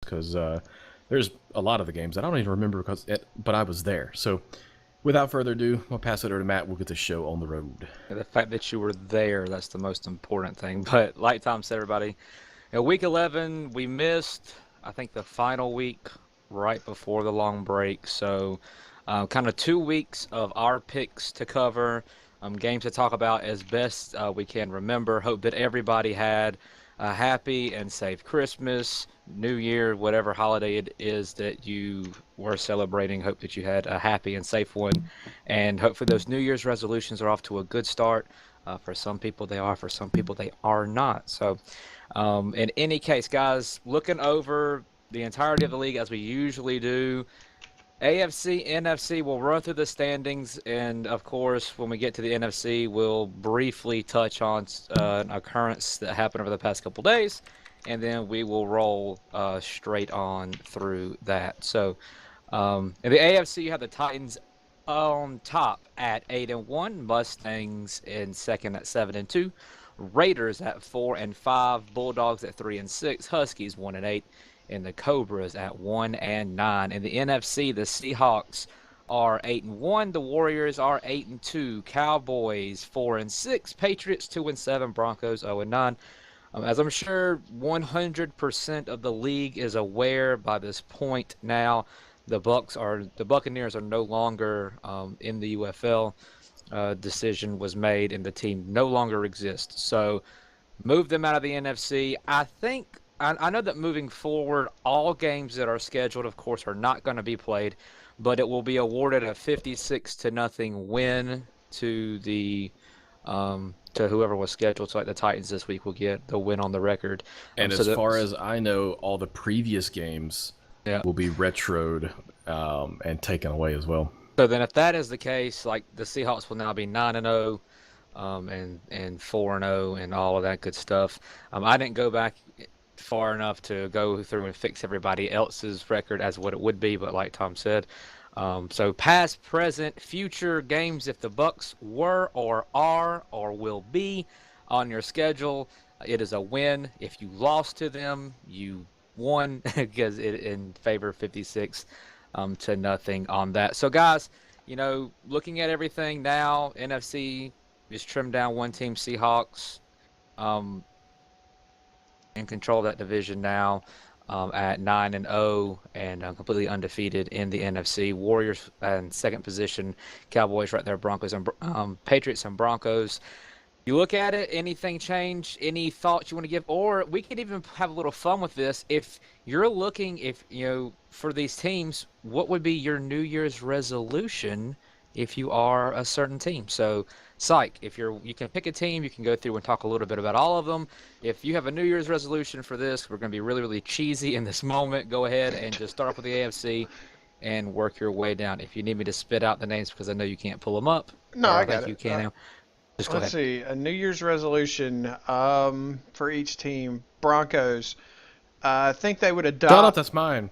because there's a lot of the games that I don't even remember but I was there. So without further ado, I'll pass it over to Matt. We'll get the show on the road. The fact that you were there, that's the most important thing. But like Tom said, everybody, week 11, we missed, I think, the final week right before the long break. So kind of 2 weeks of our picks to cover, games to talk about as best we can remember. Hope that everybody had a happy and safe Christmas, New Year, whatever holiday it is that you were celebrating. Hope that you had a happy and safe one. And hopefully those New Year's resolutions are off to a good start. For some people they are, for some people they are not. So in any case, guys, looking over the entirety of the league as we usually do, AFC, NFC, we'll run through the standings, and of course, when we get to the NFC, we'll briefly touch on an occurrence that happened over the past couple days, and then we will roll straight on through that. So, in the AFC, you have the Titans on top at 8-1, Mustangs in second at 7-2, Raiders at 4-5, Bulldogs at 3-6, Huskies 1-8. And the Cobras at 1-9. In the NFC, the Seahawks are 8-1. The Warriors are 8-2. Cowboys 4-6. Patriots 2-7. Broncos 0-9. As I'm sure 100% of the league is aware by this point now, the Buccaneers are no longer in the UFL. Decision was made, and the team no longer exists. So, move them out of the NFC. I know that moving forward, all games that are scheduled, of course, are not going to be played, but it will be awarded a 56-0 win to the to whoever was scheduled. So, like the Titans this week will get the win on the record. And as far as I know, all the previous games will be retroed and taken away as well. So then, if that is the case, like the Seahawks will now be 9-0. And 4-0 and all of that good stuff. I didn't go back far enough to go through and fix everybody else's record as what it would be, but like Tom said, so past, present, future games, if the Bucks were or are or will be on your schedule, it is a win. If you lost to them, you won because it in favor 56 to nothing on that. So guys, looking at everything now, NFC just trimmed down one team, Seahawks. In control of that division now at 9-0 and completely undefeated in the NFC. Warriors in second position, Cowboys right there, Broncos and Patriots and Broncos. You look at it, anything change? Any thoughts you want to give? Or we could even have a little fun with this. If you're looking, for these teams, what would be your New Year's resolution if you are a certain team? So, Psych, if you can pick a team, you can go through and talk a little bit about all of them. If you have a New Year's resolution for this, we're going to be really, really cheesy in this moment. Go ahead and just start off with the AFC and work your way down. If you need me to spit out the names because I know you can't pull them up. No, I got it. You can now. Just go Let's ahead. see. A New Year's resolution for each team. Broncos. I think they would adopt. No, that's mine.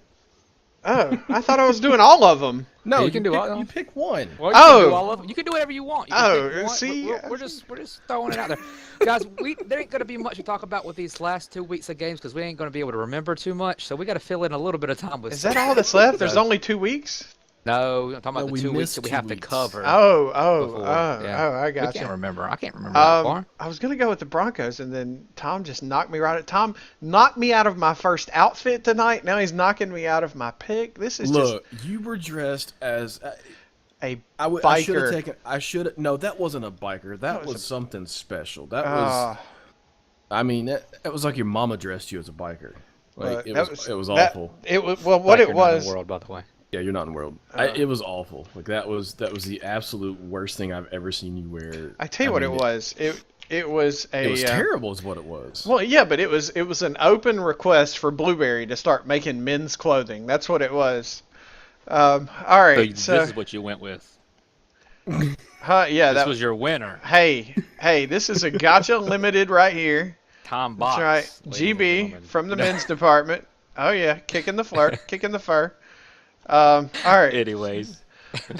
Oh, I thought I was doing all of them. No, you can do all of them. You pick one. Well, you can do all of them. You can do whatever you want. You can pick one. See, we're just throwing it out there, guys. There ain't gonna be much to talk about with these last 2 weeks of games because we ain't gonna be able to remember too much. So we got to fill in a little bit of time with. Is that all that's left? There's only 2 weeks. No, I'm talking about the 2 weeks that we have to cover. I got you. I can't remember that far. I was gonna go with the Broncos, and then Tom just knocked me right. Tom knocked me out of my first outfit tonight. Now he's knocking me out of my pick. This is you were dressed as a biker. I should have taken. I should have. No, that wasn't a biker. That was something special. That was. I mean, it was like your mama dressed you as a biker. Like it was awful. It was what it was. In the world, by the way. Yeah, you're not in the world. It was awful. Like that was the absolute worst thing I've ever seen you wear. I tell you what it was. It was terrible, is what it was. Well, yeah, but it was an open request for Blueberry to start making men's clothing. That's what it was. All right. So this is what you went with. Yeah, this was your winner. Hey, this is a Gotcha Limited right here. Tom Box. That's right. GB from the men's department. Oh yeah, kicking the fur. All right. Anyways,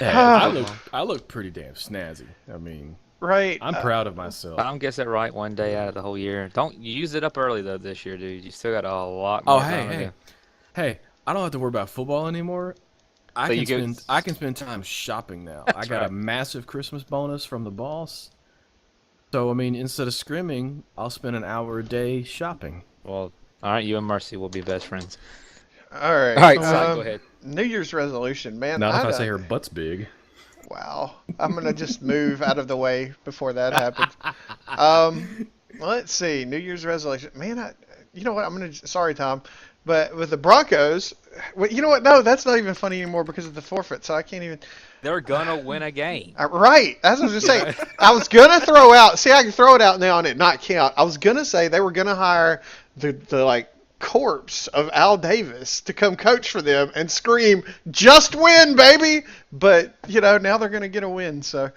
I look pretty damn snazzy. I mean, right. I'm proud of myself. I don't guess it right one day out of the whole year. Don't use it up early though this year, dude. You still got a lot more. Oh, hey. Hey, I don't have to worry about football anymore. I can spend time shopping now. I got a massive Christmas bonus from the boss. So I mean, instead of scrimming, I'll spend an hour a day shopping. Well, all right, you and Mercy will be best friends. All right. All right, go ahead. New Year's resolution, man. Not if I say her butt's big. Wow. I'm gonna just move out of the way before that happens. Let's see. New Year's resolution, man. You know what? Sorry, Tom, but with the Broncos, you know what? No, that's not even funny anymore because of the forfeit. So I can't even. They're gonna win a game. Right. As I was just saying, I was gonna throw out. See, I can throw it out now and it not count. I was gonna say they were gonna hire the like corpse of Al Davis to come coach for them and scream, "Just win, baby!" But now they're gonna get a win. So,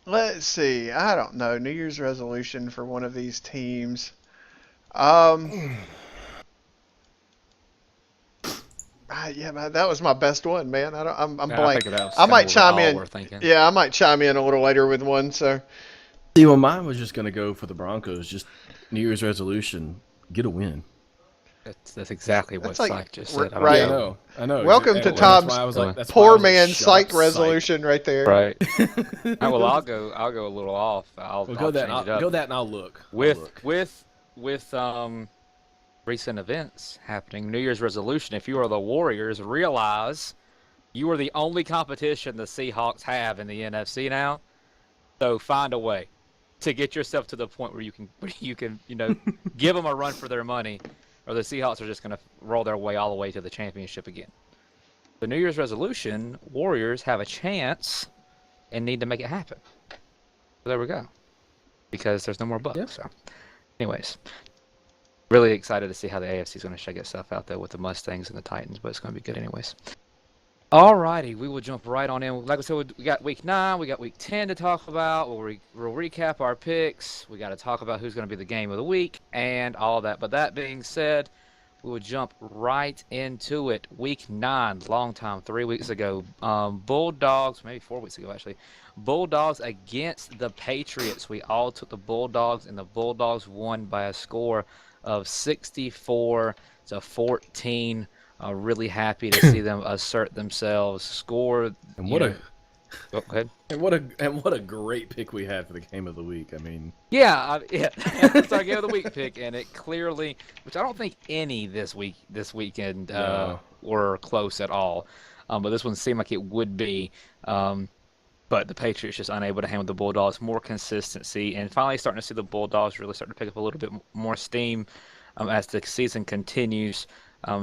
let's see. I don't know. New Year's resolution for one of these teams. Yeah, man, that was my best one, man. I'm blank. I might chime in. Yeah, I might chime in a little later with one. So, see, well, mine was just gonna go for the Broncos. Just New Year's resolution: get a win. That's exactly what Psych just said. Right. Yeah, I know. Welcome to Tom's poor man Psych resolution right there. Right. Well, I'll go a little off. I'll go that and I'll look. With recent events happening, New Year's resolution: if you are the Warriors, realize you are the only competition the Seahawks have in the NFC now. So find a way to get yourself to the point where you can give them a run for their money, or the Seahawks are just going to roll their way all the way to the championship again. The New Year's resolution: Warriors have a chance and need to make it happen. So there we go. Because there's no more Bucks. Yep. So, anyways, really excited to see how the AFC is going to shake itself out there with the Mustangs and the Titans, but it's going to be good anyways. Alrighty, we will jump right on in. Like I said, we got week 9, we got week 10 to talk about. We'll recap our picks. We got to talk about who's going to be the game of the week and all that. But that being said, we will jump right into it. Week 9, long time, 3 weeks ago. Bulldogs, maybe 4 weeks ago actually. Bulldogs against the Patriots. We all took the Bulldogs, and the Bulldogs won by a score of 64-14. Really happy to see them assert themselves, score. And go ahead. And what a great pick we had for the game of the week. I mean, it's our game of the week pick, and it clearly, which I don't think any this weekend were close at all, but this one seemed like it would be. But the Patriots just unable to handle the Bulldogs. More consistency, and finally starting to see the Bulldogs really starting to pick up a little bit more steam as the season continues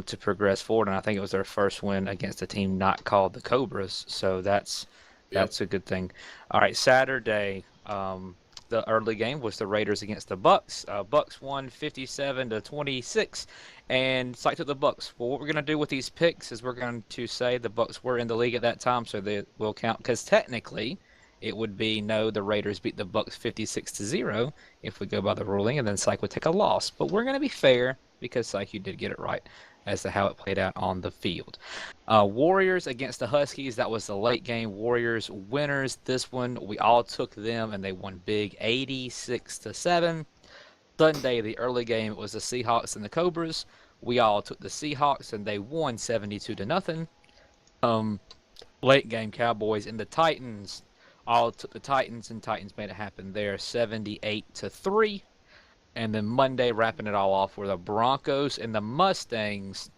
to progress forward. And I think it was their first win against a team not called the Cobras, so that's a good thing. All right, Saturday, the early game was the Raiders against the Bucks. Bucks won 57-26, and Psych took the Bucks. Well, what we're going to do with these picks is we're going to say the Bucks were in the league at that time, so they will count, because technically it would be the Raiders beat the Bucks 56-0 if we go by the ruling, and then Psych would take a loss. But we're going to be fair, because Psych, you did get it right as to how it played out on the field. Warriors against the Huskies, that was the late game. Warriors winners. This one, we all took them, and they won big, 86-7. Sunday, the early game, it was the Seahawks and the Cobras. We all took the Seahawks, and they won 72-0. Late game, Cowboys and the Titans, all took the Titans, and Titans made it happen there, 78-3. And then Monday, wrapping it all off, were the Broncos and the Mustangs.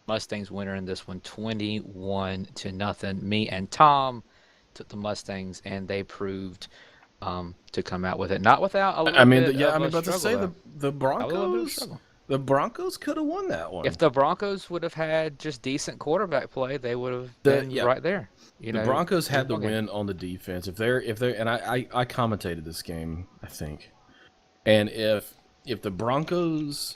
Mustangs winner in this one, 21-0. Me and Tom took the Mustangs, and they proved to come out with it. Not without a little bit of a struggle, the Broncos. The Broncos could have won that one. If the Broncos would have had just decent quarterback play, they would have been right there. The Broncos had the win on the defense. If they're and I commentated this game, I think, and if the Broncos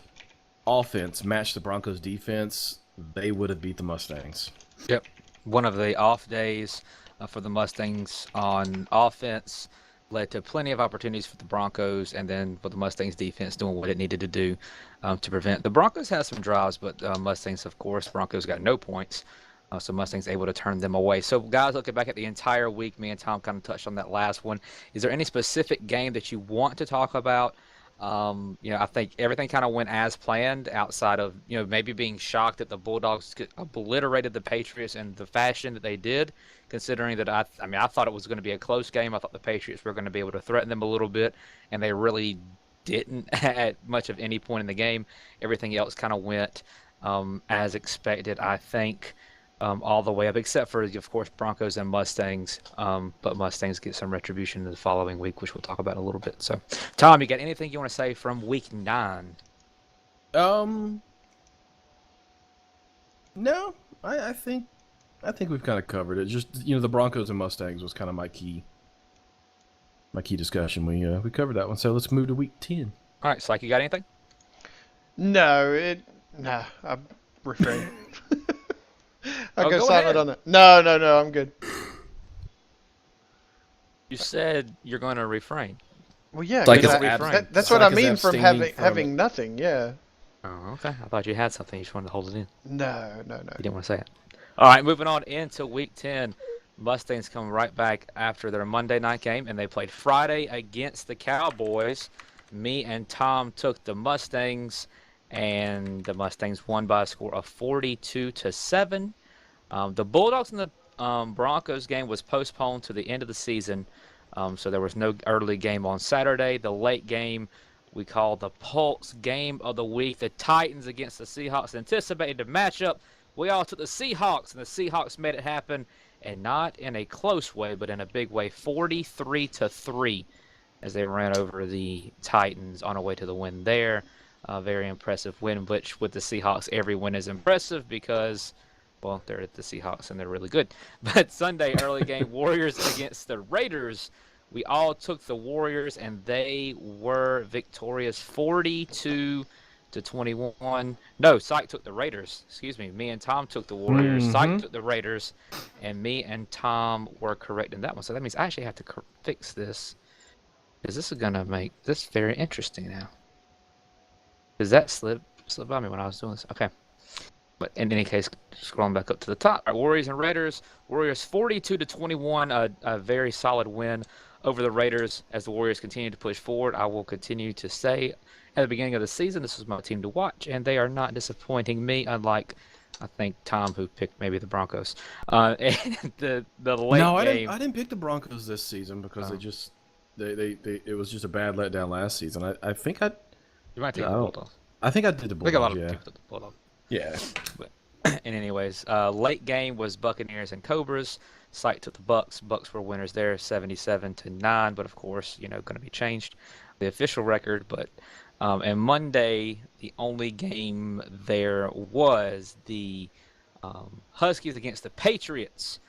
offense matched the Broncos defense, they would have beat the Mustangs. Yep. One of the off days for the Mustangs on offense led to plenty of opportunities for the Broncos, and then for the Mustangs defense doing what it needed to do to prevent. The Broncos had some drives, but Mustangs, of course, Broncos got no points. So Mustangs able to turn them away. So guys, looking back at the entire week, me and Tom kind of touched on that last one. Is there any specific game that you want to talk about? I think everything kind of went as planned outside of, maybe being shocked that the Bulldogs obliterated the Patriots in the fashion that they did, considering that I thought it was going to be a close game. I thought the Patriots were going to be able to threaten them a little bit, and they really didn't at much of any point in the game. Everything else kind of went as expected, I think. All the way up, except for, of course, Broncos and Mustangs. But Mustangs get some retribution in the following week, which we'll talk about in a little bit. So, Tom, you got anything you want to say from Week 9? No, I think we've kind of covered it. Just the Broncos and Mustangs was kind of my key discussion. We covered that one. So let's move to Week 10. All right, Syke, you got anything? No, I refrain. I'll go go silent ahead. on that. No, I'm good. You said you're going to refrain. Well, yeah, Like 'cause it's that's it's what like I it's mean from abstaining from having it. nothing. Yeah. Oh, okay. I thought you had something. You just wanted to hold it in. No. You didn't want to say it. All right, moving on into Week 10. Mustangs come right back after their Monday night game, and they played Friday against the Cowboys. Me and Tom took the Mustangs, and the Mustangs won by a score of 42-7. The Bulldogs and the Broncos game was postponed to the end of the season, so there was no early game on Saturday. The late game we called the Pulse Game of the Week. The Titans against the Seahawks, anticipated matchup. We all took the Seahawks, and the Seahawks made it happen, and not in a close way, but in a big way, 43-3, as they ran over the Titans on a way to the win there. Very impressive win, which with the Seahawks, every win is impressive because, well, they're the Seahawks and they're really good. But Sunday early game, Warriors against the Raiders. We all took the Warriors, and they were victorious 42-21. No, Syke took the Raiders. Excuse me. Me and Tom took the Warriors. Syke took the Raiders, and me and Tom were correct in that one. So that means I actually have to fix this, because this is going to make this very interesting now. Does that slip by me when I was doing this? Okay. But in any case, scrolling back up to the top, our Warriors and Raiders. Warriors 42-21, a very solid win over the Raiders as the Warriors continue to push forward. I will continue to say at the beginning of the season, this was my team to watch, and they are not disappointing me, unlike, I think, Tom, who picked maybe the Broncos. And the late game. I didn't pick the Broncos this season because it was just a bad letdown last season. I think I You might take the Bulldogs. I think I did the I think a lot Bulldogs. of Yeah. people took the Bulldogs. Yeah. But anyways, late game was Buccaneers and Cobras. Syke took the Bucks. Bucks were winners there, 77-9. But of course, going to be changed, the official record. But and Monday, the only game there was the Huskies against the Patriots.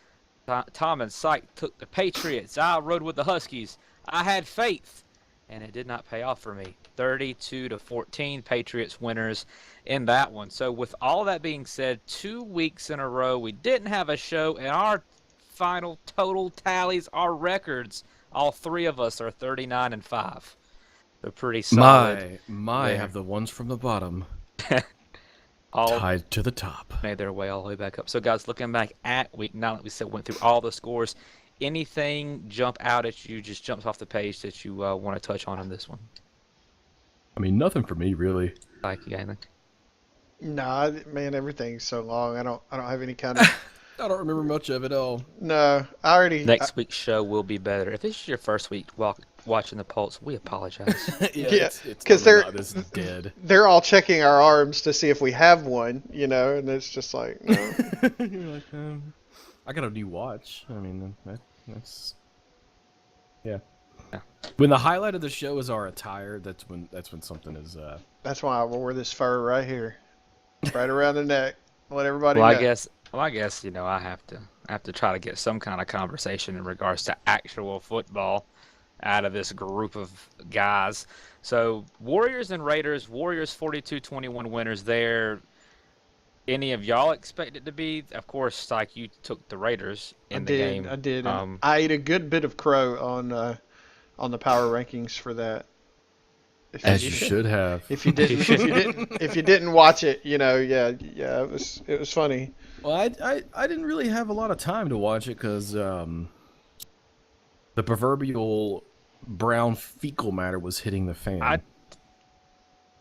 Tom and Syke took the Patriots. I rode with the Huskies. I had faith, and it did not pay off for me. 32-14, Patriots winners in that one. So with all that being said, 2 weeks in a row we didn't have a show, and our final total tallies, our records, all three of us are 39-5. They're pretty solid. My have the ones from the bottom all tied to the top. made their way all the way back up. So guys, looking back at week 9, like we said, went through all the scores. Anything jump out at you, just jumps off the page that you want to touch on this one? I mean, nothing for me really. Like, you got anything? No, man, everything's so long. I don't have any kind of. I don't remember much of it all. No, I already. Next week's show will be better. If this is your first week watching the Pulse, we apologize. Yeah, it's 'cause totally they're- not. This is dead. They're all checking our arms to see if we have one, and it's just like, no. You're like, I got a new watch. I mean, that's yeah. When the highlight of the show is our attire, that's when something is. That's why I wore this fur right here, right around the neck. Let everybody Well, know. I guess I have to try to get some kind of conversation in regards to actual football out of this group of guys. So Warriors and Raiders, Warriors 42-21 winners there. Any of y'all expect it to be? Of course, like you took the Raiders in the game. I did. And I ate a good bit of crow on the power rankings for that. As you should have. If you didn't watch it, it was funny. Well, I didn't really have a lot of time to watch it because the proverbial brown fecal matter was hitting the fan.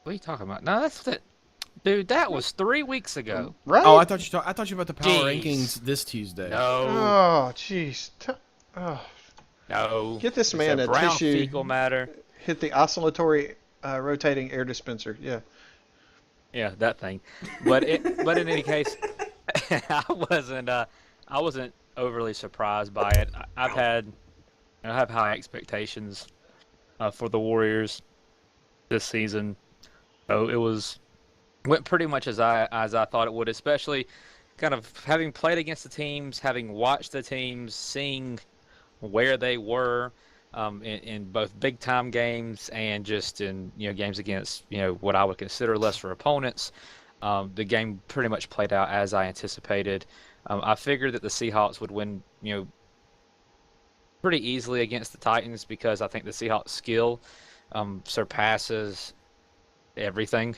What are you talking about? No, that's that. Dude, that was 3 weeks ago. Right? Oh, I thought you were about the power Jeez. rankings this Tuesday. No, Oh, jeez. Oh, no. get this It's man a a brown tissue. fecal matter. Hit the oscillatory rotating air dispenser. Yeah. Yeah, that thing. But in any case, I wasn't overly surprised by it. I have high expectations for the Warriors this season. So went pretty much as I thought it would, especially kind of having played against the teams, having watched the teams, seeing where they were in both big time games and just in games against what I would consider lesser opponents. The game pretty much played out as I anticipated. I figured that the Seahawks would win, pretty easily against the Titans because I think the Seahawks' skill surpasses everything,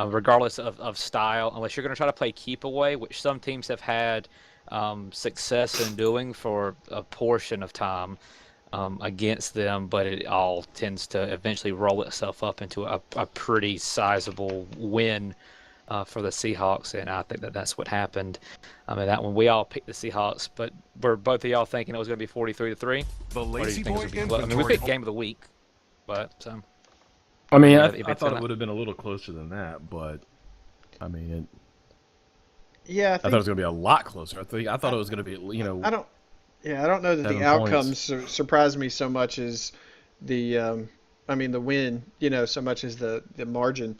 regardless of style, unless you're going to try to play keep away, which some teams have had success in doing for a portion of time against them, but it all tends to eventually roll itself up into a pretty sizable win for the Seahawks, and I think that's what happened. I mean, that one we all picked the Seahawks, but were both of y'all thinking it was going to be 43-3? The Lazy Boy I mean, we picked game of the week, but I mean, Yeah, I you thought bet it that. would have been a little closer than that, but I mean, Yeah, I thought it was going to be a lot closer. I thought it was going to be, I don't. Yeah, I don't know that 7 the outcomes surprised me so much as the. I mean, the win. So much as the margin.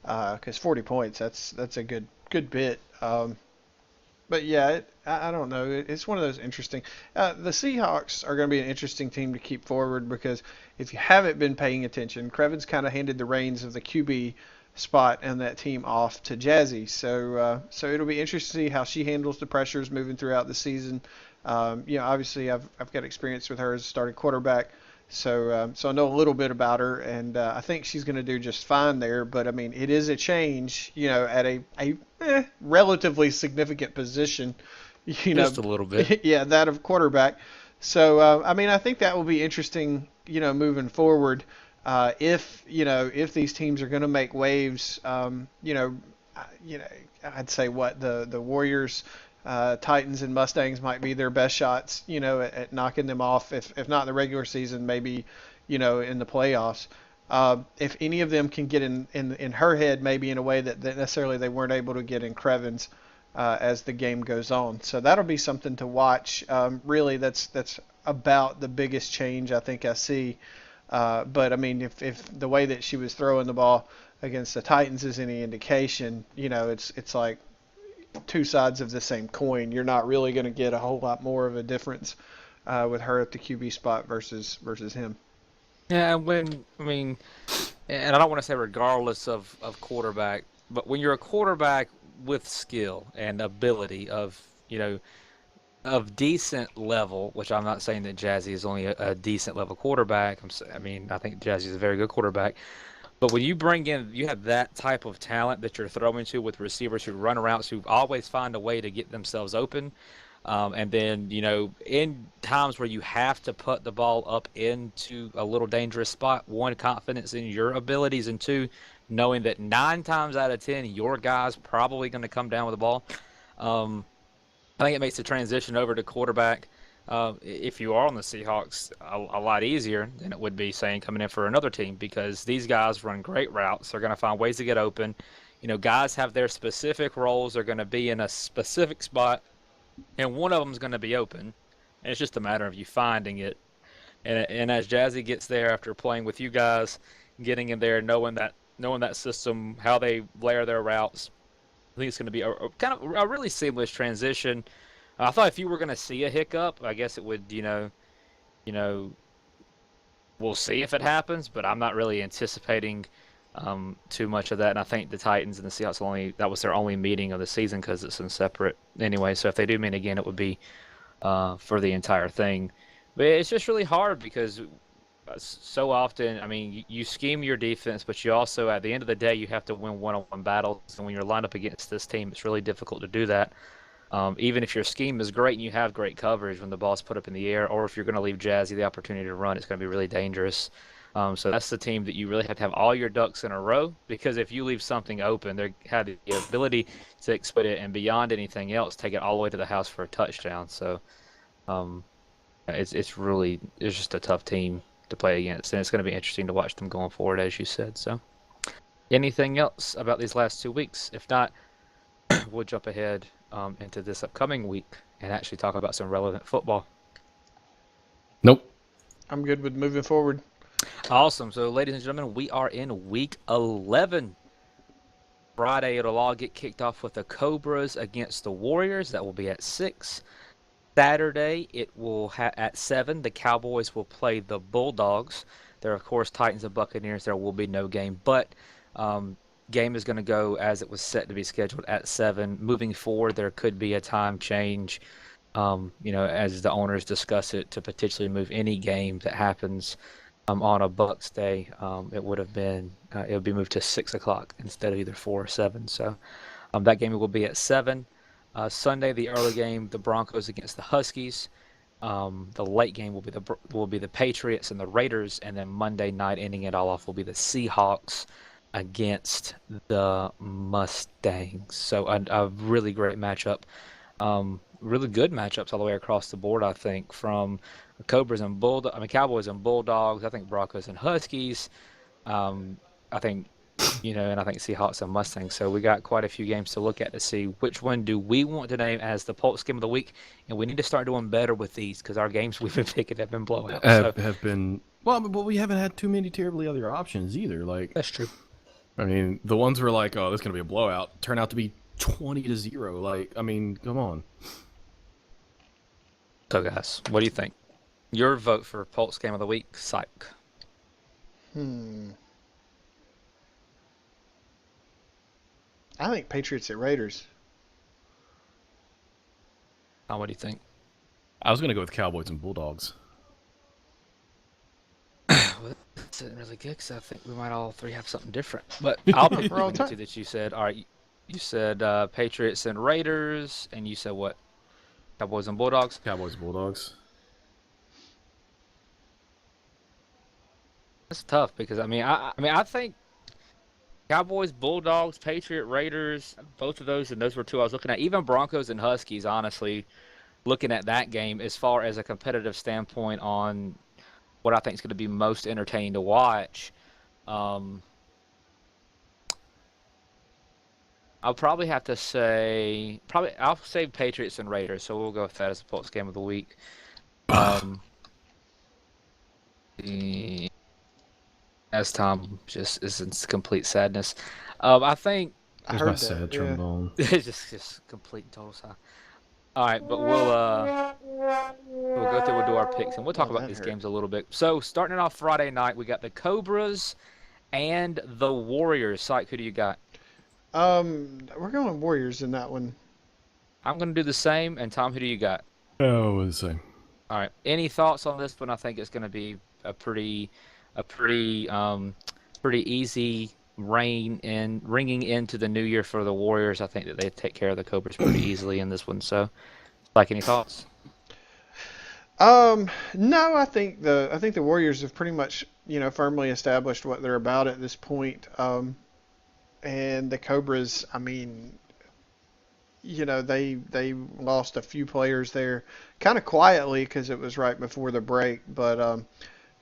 Because 40 points, that's a good bit. But yeah, I don't know. It's one of those interesting. The Seahawks are going to be an interesting team to keep forward because if you haven't been paying attention, Crevin's kind of handed the reins of the QB spot and that team off to Jazzy. So it'll be interesting to see how she handles the pressures moving throughout the season. Obviously I've got experience with her as a starting quarterback. So I know a little bit about her, and I think she's going to do just fine there. But I mean, it is a change, at a relatively significant position, just a little bit. yeah, that of quarterback. So I mean, I think that will be interesting, moving forward. If these teams are going to make waves, I'd say what the Warriors. Titans and Mustangs might be their best shots, at knocking them off. If not in the regular season, maybe, in the playoffs. If any of them can get in her head, maybe in a way that necessarily they weren't able to get in Crevin's as the game goes on. So that'll be something to watch. Really, that's about the biggest change I think I see. But I mean, if the way that she was throwing the ball against the Titans is any indication, it's like two sides of the same coin. You're not really going to get a whole lot more of a difference with her at the QB spot versus him. Yeah, and I don't want to say regardless of quarterback, but when you're a quarterback with skill and ability of decent level, which I'm not saying that Jazzy is only a decent level quarterback. I think Jazzy is a very good quarterback. But when you you have that type of talent that you're throwing to with receivers who run routes, who always find a way to get themselves open. And then, in times where you have to put the ball up into a little dangerous spot, one, confidence in your abilities, and two, knowing that 9 times out of 10, your guy's probably going to come down with the ball. I think it makes the transition over to quarterback, if you are on the Seahawks, a lot easier than it would be, saying, coming in for another team, because these guys run great routes. They're going to find ways to get open. Guys have their specific roles. They're going to be in a specific spot, and one of them is going to be open. And it's just a matter of you finding it. And as Jazzy gets there after playing with you guys, getting in there, knowing that system, how they layer their routes, I think it's going to be a kind of a really seamless transition. I thought if you were going to see a hiccup, I guess it would, we'll see if it happens, but I'm not really anticipating too much of that. And I think the Titans and the Seahawks that was their only meeting of the season because it's in separate anyway. So if they do meet again, it would be for the entire thing. But it's just really hard because so often, I mean, you scheme your defense, but you also, at the end of the day, you have to win one-on-one battles. And when you're lined up against this team, it's really difficult to do that. Even if your scheme is great and you have great coverage when the ball's put up in the air, or if you're going to leave Jazzy the opportunity to run, it's going to be really dangerous. So that's the team that you really have to have all your ducks in a row, because if you leave something open, they have the ability to exploit it and beyond anything else, take it all the way to the house for a touchdown. So um, it's just a tough team to play against, and it's going to be interesting to watch them going forward, as you said. So anything else about these last 2 weeks? If not, we'll jump ahead into this upcoming week and actually talk about some relevant football. Nope. I'm good with moving forward. Awesome. So, ladies and gentlemen, we are in week 11. Friday, it'll all get kicked off with the Cobras against the Warriors. That will be at 6. Saturday, it will at 7. The Cowboys will play the Bulldogs. There, of course, Titans and Buccaneers. There will be no game, but game is going to go as it was set to be scheduled at 7. Moving forward, there could be a time change. As the owners discuss it, to potentially move any game that happens on a Bucks day. It would be moved to 6 o'clock instead of either 4 or 7. So that game will be at 7. Sunday, the early game, the Broncos against the Huskies. The late game will be the Patriots and the Raiders, and then Monday night, ending it all off, will be the Seahawks against the Mustangs. So a really great matchup. Really good matchups all the way across the board, I think, from Cowboys and Bulldogs. I think Broncos and Huskies. I think, and I think Seahawks and Mustangs. So we got quite a few games to look at to see which one do we want to name as the Pulse game of the week. And we need to start doing better with these, because our games we've been picking have been blowouts. Have been well, but we haven't had too many terribly other options either. Like, that's true. I mean, the ones were like, oh, this is gonna be a blowout, turn out to be 20-0. Like, I mean, come on. So, guys, what do you think? Your vote for Pulse Game of the Week, Psych. I think Patriots at Raiders. Tom, what do you think? I was gonna go with Cowboys and Bulldogs. Well, that's really good, because I think we might all three have something different. But I'll pick the two that you said. All right, you said Patriots and Raiders, and you said what? Cowboys and Bulldogs? Cowboys and Bulldogs. That's tough, because I think Cowboys, Bulldogs, Patriot, Raiders, both of those, and those were two I was looking at. Even Broncos and Huskies, honestly, looking at that game as far as a competitive standpoint on what I think is going to be most entertaining to watch. I'll probably have to say I'll say Patriots and Raiders, so we'll go with that as the Pulse game of the week. As Tom just is in complete sadness. I think I There's heard my that. sad Yeah. trombone. it's just complete and total silence. All right, but we'll go through, we'll do our picks, and we'll talk Oh, about that these hurt. games a little bit. So starting it off Friday night, we got the Cobras and the Warriors. Syke, who do you got? We're going Warriors in that one. I'm going to do the same. And Tom, who do you got? Oh, what was the same? All right. Any thoughts on this one? I think it's going to be a pretty easy ringing into the new year for the Warriors. I think that they take care of the Cobras pretty easily in this one. So, any thoughts? No, I think the Warriors have pretty much, firmly established what they're about at this point. And the Cobras, I mean, they lost a few players there kind of quietly because it was right before the break, but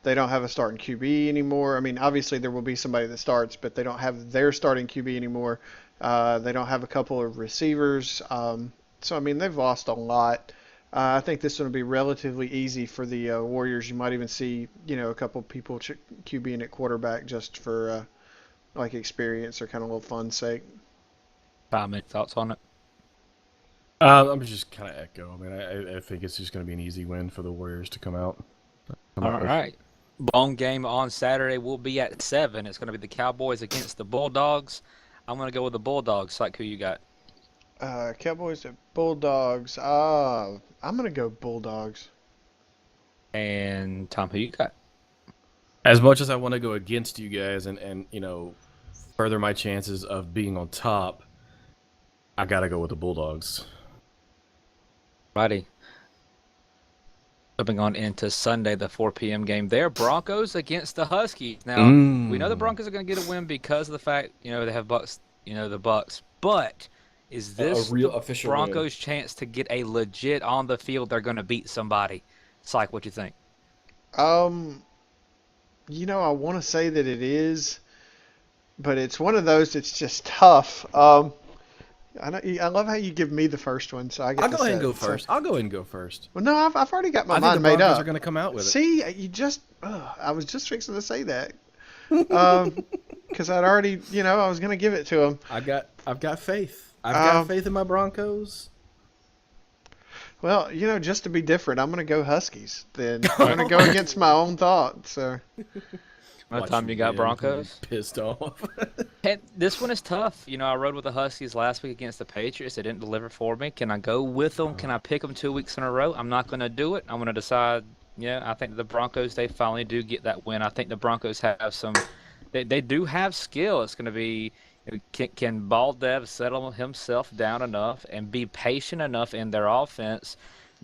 they don't have a starting QB anymore. I mean, obviously there will be somebody that starts, but they don't have their starting QB anymore. They don't have a couple of receivers. So, I mean, they've lost a lot. I think this one will be relatively easy for the Warriors. You might even see, a couple people QBing at quarterback just for like experience or kind of a little fun sake. Tom, any thoughts on it? I'm just kind of echo. I mean, I think it's just going to be an easy win for the Warriors to come out. All right. Long game on Saturday will be at 7. It's going to be the Cowboys against the Bulldogs. I'm going to go with the Bulldogs. Like, who you got? Cowboys at Bulldogs. I'm going to go Bulldogs. And Tom, who you got? As much as I want to go against you guys and further my chances of being on top, I got to go with the Bulldogs. Righty. Jumping on into Sunday, the 4 p.m. game there, Broncos against the Huskies. Now, we know the Broncos are going to get a win because of the fact, they have Bucks, the Bucks. But is this a real the official Broncos' chance to get a legit on the field? They're going to beat somebody. Psych, what you think? I want to say that it is, but it's one of those that's just tough. I love how you give me the first one, so I get I'll to go ahead and say go it. first. So, I'll go ahead and go first. well, no, I've already got my I think the mind made Broncos up. are going to come out with it. See, I was just fixing to say that. Because I'd already, I was going to give it to him. I've got faith. I've got faith in my Broncos. Well, just to be different, I'm going to go Huskies. Then I'm going to go against my own thought. So, By the time you got Broncos? Pissed off. And this one is tough. I rode with the Huskies last week against the Patriots. They didn't deliver for me. Can I go with them? Can I pick them 2 weeks in a row? I'm not going to do it. I'm going to decide. I think the Broncos, they finally do get that win. I think the Broncos have some. They do have skill. It's going to be. Can Baldev settle himself down enough and be patient enough in their offense?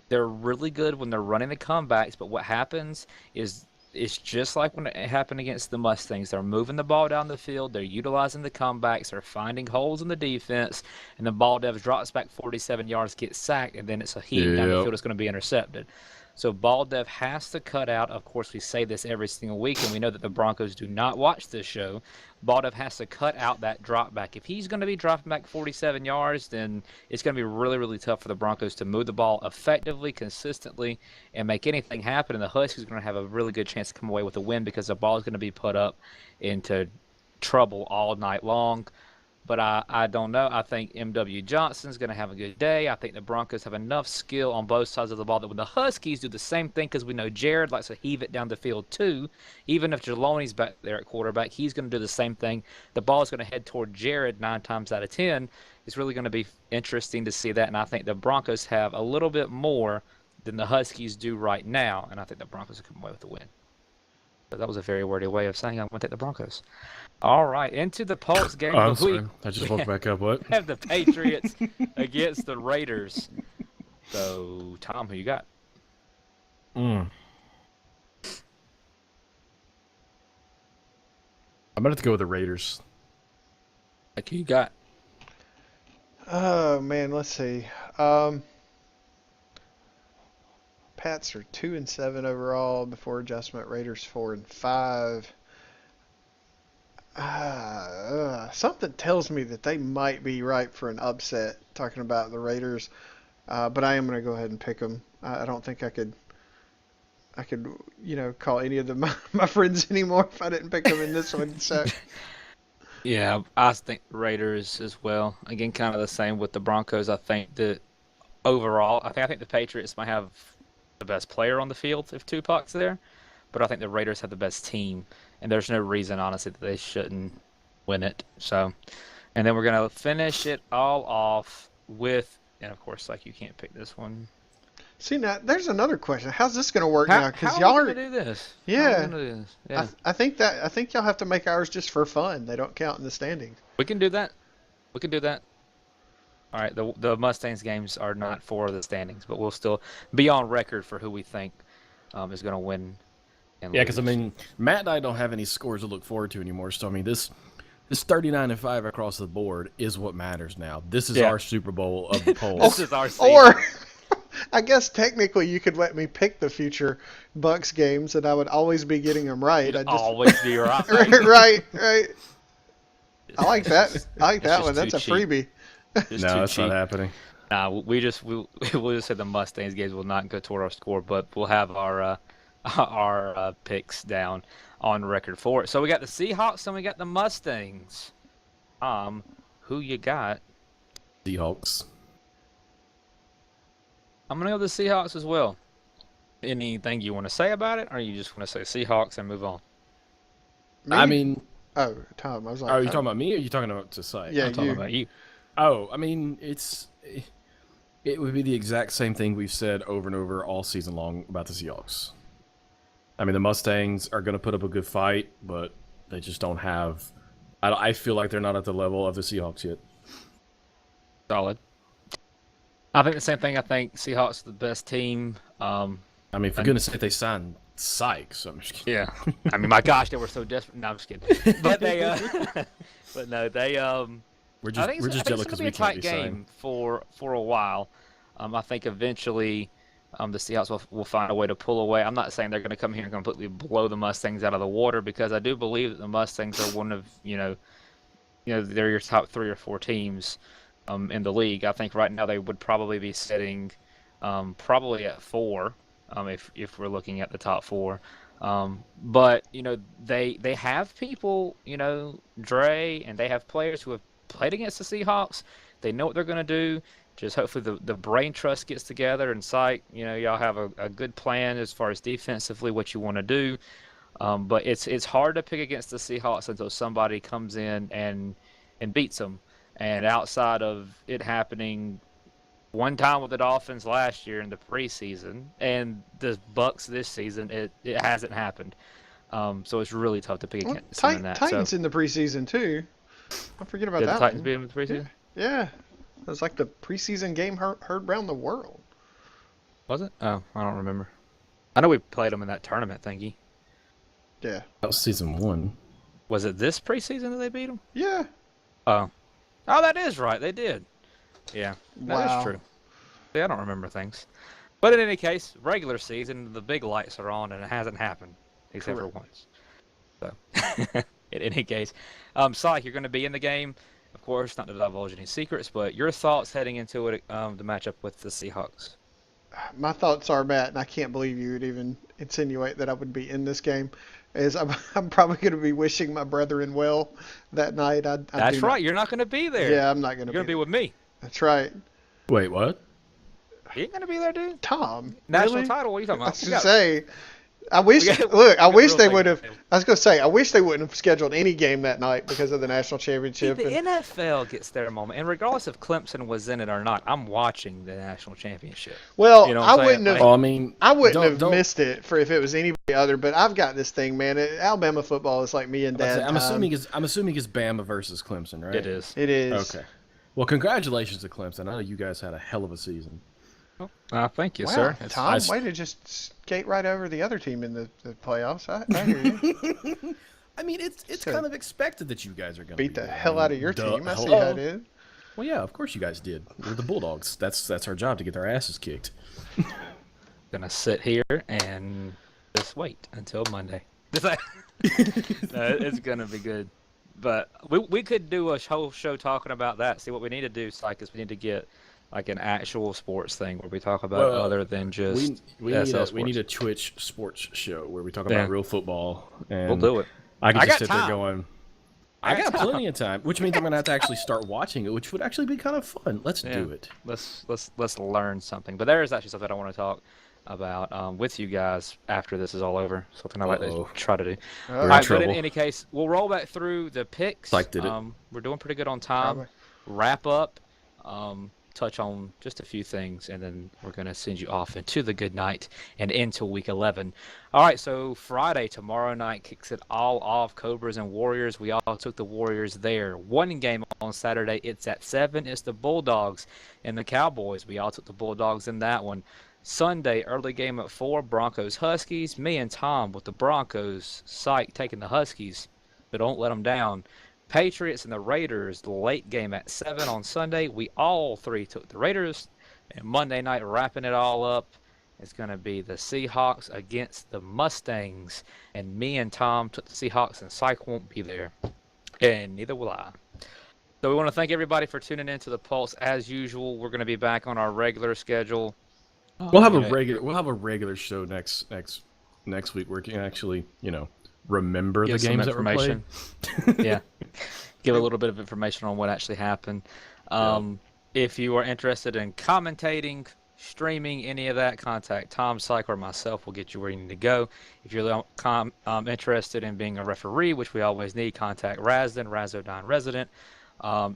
They're really good when they're running the comebacks, but what happens is it's just like when it happened against the Mustangs. They're moving the ball down the field. They're utilizing the comebacks. They're finding holes in the defense, and the Baldev drops back 47 yards, gets sacked, and then it's a heat down the field. It's going to be intercepted. So Baldev has to cut out. Of course, we say this every single week, and we know that the Broncos do not watch this show. Baldev has to cut out that drop back. If he's going to be dropping back 47 yards, then it's going to be really, really tough for the Broncos to move the ball effectively, consistently, and make anything happen. And the Huskies are going to have a really good chance to come away with a win because the ball is going to be put up into trouble all night long. But I don't know. I think M.W. Johnson's going to have a good day. I think the Broncos have enough skill on both sides of the ball that when the Huskies do the same thing, because we know Jared likes to heave it down the field too, even if Jeloni's back there at quarterback, he's going to do the same thing. The ball is going to head toward Jared 9 times out of 10. It's really going to be interesting to see that, and I think the Broncos have a little bit more than the Huskies do right now, and I think the Broncos will come away with the win. But that was a very wordy way of saying I'm going to take the Broncos. All right, into the Pulse game of the week. I just woke back up. What? Have the Patriots against the Raiders. So, Tom, who you got? I'm going to have to go with the Raiders. Like, who you got? oh man, let's see. Pats are 2-7 overall before adjustment. Raiders 4-5. Something tells me that they might be ripe for an upset. Talking about the Raiders, but I am going to go ahead and pick them. I don't think I could, call any of them my friends anymore if I didn't pick them in this one. So Yeah, I think Raiders as well. Again, kind of the same with the Broncos. I think that overall, I think the Patriots might have the best player on the field if Tupac's there, but I think the Raiders have the best team, and there's no reason, honestly, that they shouldn't win it. So, and then we're gonna finish it all off with, and of course, like you can't pick this one. see now, there's another question. How's this going to work now? Because how y'all are are we gonna do this? Yeah. How are we gonna do this? Yeah, I think y'all have to make ours just for fun. They don't count in the standings. we can do that. We can do that. All right, the Mustangs games are not for the standings, but we'll still be on record for who we think is going to win. And Yeah, because, lose. Matt and I don't have any scores to look forward to anymore. So, this 39-5 across the board is what matters now. This is our Super Bowl of the polls. This is our season. Or I guess technically you could let me pick the future Bucks games, and I would always be getting them right. I just Always be right. right. I like that. I like that just one. That's a too cheap. freebie. Just No, too that's cheap. not happening. Nah, we'll just say the Mustangs games will not go toward our score, but we'll have our picks down on record for it. So we got the Seahawks and we got the Mustangs. Who you got? Seahawks. I'm gonna go with the Seahawks as well. Anything you want to say about it, or you just want to say Seahawks and move on? Me? Oh, Tom, I was like, are you talking about me or are you talking about to say? Yeah, I'm talking you. about you. Oh, it would be the exact same thing we've said over and over all season long about the Seahawks. The Mustangs are going to put up a good fight, but they just don't have. I feel like they're not at the level of the Seahawks yet. Solid. I think the same thing. I think Seahawks are the best team. I mean, for goodness sake, they signed Sykes. So I'm just kidding. Yeah. I mean, my gosh, they were so desperate. No, I'm just kidding. But they, but no, they, We're I just think we're it's, just I think jealous it's because going to be we a can't tight be game signed. for a while. I think eventually the Seahawks will find a way to pull away. I'm not saying they're going to come here and completely blow the Mustangs out of the water, because I do believe that the Mustangs are one of, they're your top 3 or 4 teams in the league. I think right now they would probably be sitting probably at 4 if we're looking at the top 4. But they have people, Dre, and they have players who have played against the Seahawks. They know what they're going to do. Just hopefully the brain trust gets together and Syke, y'all have a good plan as far as defensively what you want to do. But it's hard to pick against the Seahawks until somebody comes in and beats them. And outside of it happening one time with the Dolphins last year in the preseason and the Bucks this season, it hasn't happened. So it's really tough to pick Well, against them in that. Titans So in the preseason too. Don't forget about did the that Titans one. beat them in the preseason? Yeah, it was like the preseason game heard around the world. Was it? Oh, I don't remember. I know we played them in that tournament thingy. Yeah. That was season 1. Was it this preseason that they beat them? Yeah. Oh, that is right. They did. Yeah, that Wow. is true. See, I don't remember things. But in any case, regular season, the big lights are on, and it hasn't happened except for once. So, in any case, Syke, you're going to be in the game. Of course, not to divulge any secrets, but your thoughts heading into it, the matchup with the Seahawks. My thoughts are, Matt, and I can't believe you would even insinuate that I would be in this game, is I'm probably going to be wishing my brethren well that night. That's right. You're not going to be there. Yeah, I'm not going to be. You're going to be with me. That's right. Wait, what? You ain't going to be there, dude? Tom. National really? title? What are you talking I about? was going to say, I wish, look, I wish they would have, I was going to say, I wish they wouldn't have scheduled any game that night because of the national championship. The NFL gets their moment, and regardless if Clemson was in it or not, I'm watching the national championship. Well, You know what I I'm saying? wouldn't have, Like- Oh, I mean, I wouldn't don't- have don't- missed it if it was anybody other, but I've got this thing, man. Alabama football is like me and Dad. I'm assuming it's Bama versus Clemson, right? It is. It is. Okay. Well, congratulations to Clemson. I know you guys had a hell of a season. Thank you, Wow, sir. Tom, way to just skate right over the other team in the playoffs. I hear you. I mean, it's So- kind of expected that you guys are going to Beat the hell out of your team. I see Hello. how it is. Well, yeah, of course you guys did. We're the Bulldogs. That's our job, to get their asses kicked. Gonna sit here and just wait until Monday. It's gonna be good. But we could do a whole show talking about that. See, what we need to do, Syke, is we need to get like an actual sports thing where we talk about Well, other than just We need a Twitch sports show where we talk about Yeah. real football. And We'll do it. I can I just got sit there time. going, I got plenty of time, which means I'm going to have to actually start watching it, which would actually be kind of fun. Let's do it. Let's learn something. But there is actually something I want to talk about with you guys after this is all over. Something I like to Uh-oh. try to do. All All in right, but trouble. in any case, we'll roll back through the picks. Syke did it. We're doing pretty good on time. Wrap up, touch on just a few things, and then we're going to send you off into the good night and into week 11. All right, so Friday, tomorrow night, kicks it all off. Cobras and Warriors. We all took the Warriors there. One game on Saturday. It's at 7. It's the Bulldogs and the Cowboys. We all took the Bulldogs in that one. Sunday, early game at 4, Broncos Huskies. Me and Tom with the Broncos. Syke taking the Huskies, but don't let them down. Patriots and the Raiders, the late game at 7 on Sunday. We all three took the Raiders. And Monday night, wrapping it all up, it's going to be the Seahawks against the Mustangs. And me and Tom took the Seahawks, and Syke won't be there. And neither will I. So we want to thank everybody for tuning in to the Pulse. As usual, we're going to be back on our regular schedule. We'll have Yeah. a regular show next week where we can actually, remember Give the some games that were played. information. Yeah. Give a little bit of information on what actually happened. If you are interested in commentating, streaming, any of that, contact Tom, Syke, or myself. We'll get you where you need to go. If you're interested in being a referee, which we always need, contact Razdan, Razodine Resident.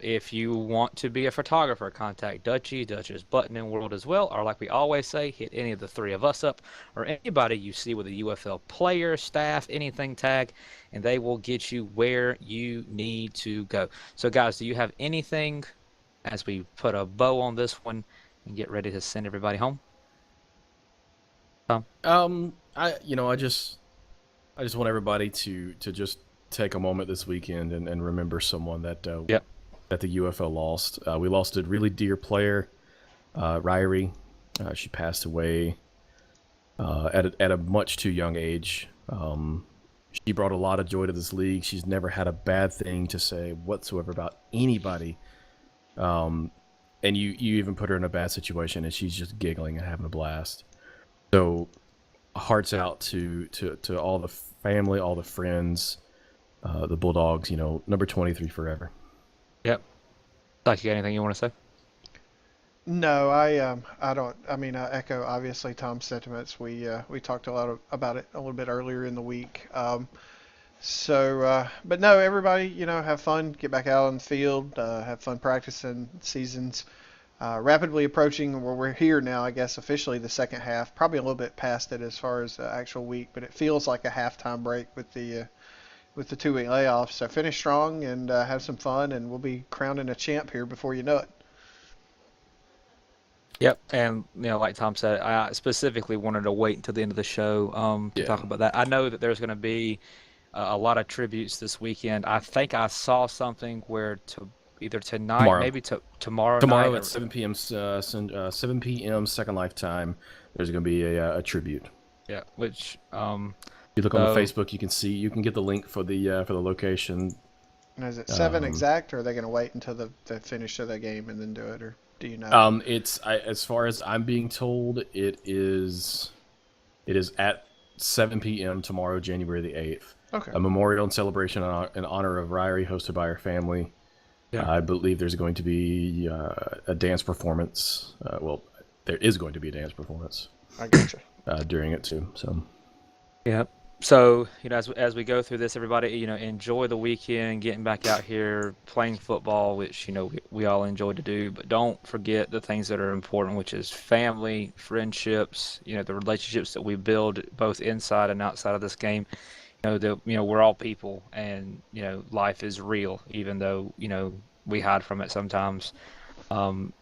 If you want to be a photographer, contact Dutchie, Dutch's Button in World as well. Or like we always say, hit any of the three of us up, or anybody you see with a UFL player, staff, anything tag, and they will get you where you need to go. So guys, do you have anything as we put a bow on this one and get ready to send everybody home? I just want everybody to just take a moment this weekend and remember someone that Yep. that the UFL lost. We lost a really dear player, Ryrie. She passed away at a much too young age. She brought a lot of joy to this league. She's never had a bad thing to say whatsoever about anybody. And you even put her in a bad situation, and she's just giggling and having a blast. So, hearts out to all the family, all the friends, the Bulldogs. Number 23 forever. Yep. Like, you got anything you want to say? No, I don't. I mean, I echo obviously Tom's sentiments. We talked a lot about it a little bit earlier in the week. But no, everybody, have fun, get back out on the field, have fun practicing. Seasons rapidly approaching. Where we're here now, I guess officially the second half. Probably a little bit past it as far as the actual week, but it feels like a halftime break with the 2-week layoff. So finish strong and have some fun, and we'll be crowning a champ here before you know it. Yep, and like Tom said, I specifically wanted to wait until the end of the show to talk about that. I know that there's going to be a lot of tributes this weekend. I think I saw something where either tonight, maybe tomorrow night, at 7 p.m. 7 p.m. Second Life time. There's going to be a tribute. Yeah, which you look on the Facebook, you can get the link for the location. And is it 7 exact, or are they going to wait until the finish of the game and then do it, or do you know? As far as I'm being told, it is at 7 p.m. tomorrow, January the 8th. Okay. A memorial and celebration in honor of Ryrie, hosted by her family. Yeah. I believe there's going to be a dance performance. There is going to be a dance performance. I gotcha. During it too. So. Yeah. So as we go through this, everybody, enjoy the weekend, getting back out here playing football, which we all enjoy to do. But don't forget the things that are important, which is family, friendships. The relationships that we build both inside and outside of this game. We're all people, and life is real, even though we hide from it sometimes. Like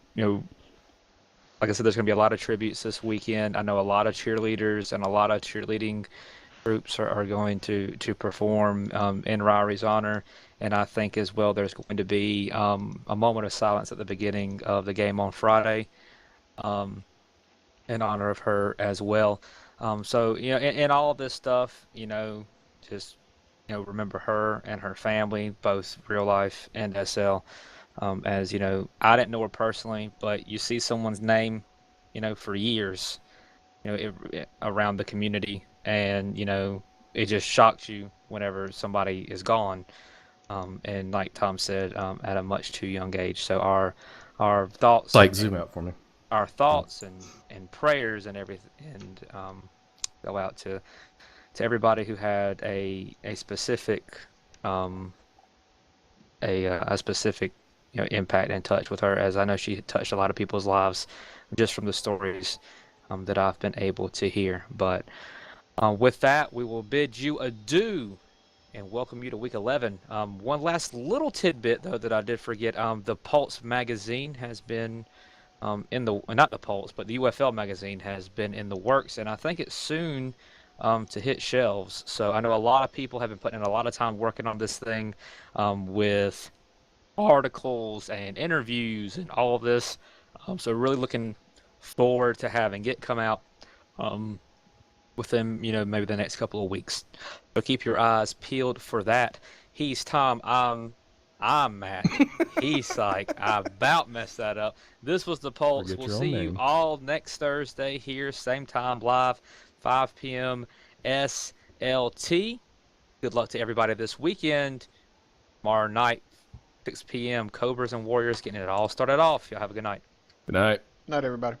I said, there's going to be a lot of tributes this weekend. I know a lot of cheerleaders and a lot of cheerleading groups are going to perform in Ryrie's honor, and I think as well there's going to be a moment of silence at the beginning of the game on Friday in honor of her as well. So in all of this stuff, just remember her and her family, both real life and SL. As I didn't know her personally, but you see someone's name for years around the community, and it just shocks you whenever somebody is gone, and like Tom said, at a much too young age. So our thoughts, zoom out for me, our thoughts and prayers and everything, and go out to everybody who had a specific specific impact and touch with her, as I know she had touched a lot of people's lives just from the stories that I've been able to hear. But with that, we will bid you adieu and welcome you to week 11. One last little tidbit, though, that I did forget. The Pulse magazine has been not the Pulse, but the UFL magazine has been in the works, and I think it's soon to hit shelves. So I know a lot of people have been putting in a lot of time working on this thing with articles and interviews and all of this. So really looking forward to having it come out within maybe the next couple of weeks. So keep your eyes peeled for that. He's Tom. I'm Matt. He's like, I about messed that up. This was the Pulse. We'll see you all next Thursday here, same time, live, 5 p.m. SLT. Good luck to everybody this weekend. Tomorrow night, 6 p.m. Cobras and Warriors getting it all started off. Y'all have a good night. Good night. Night, everybody.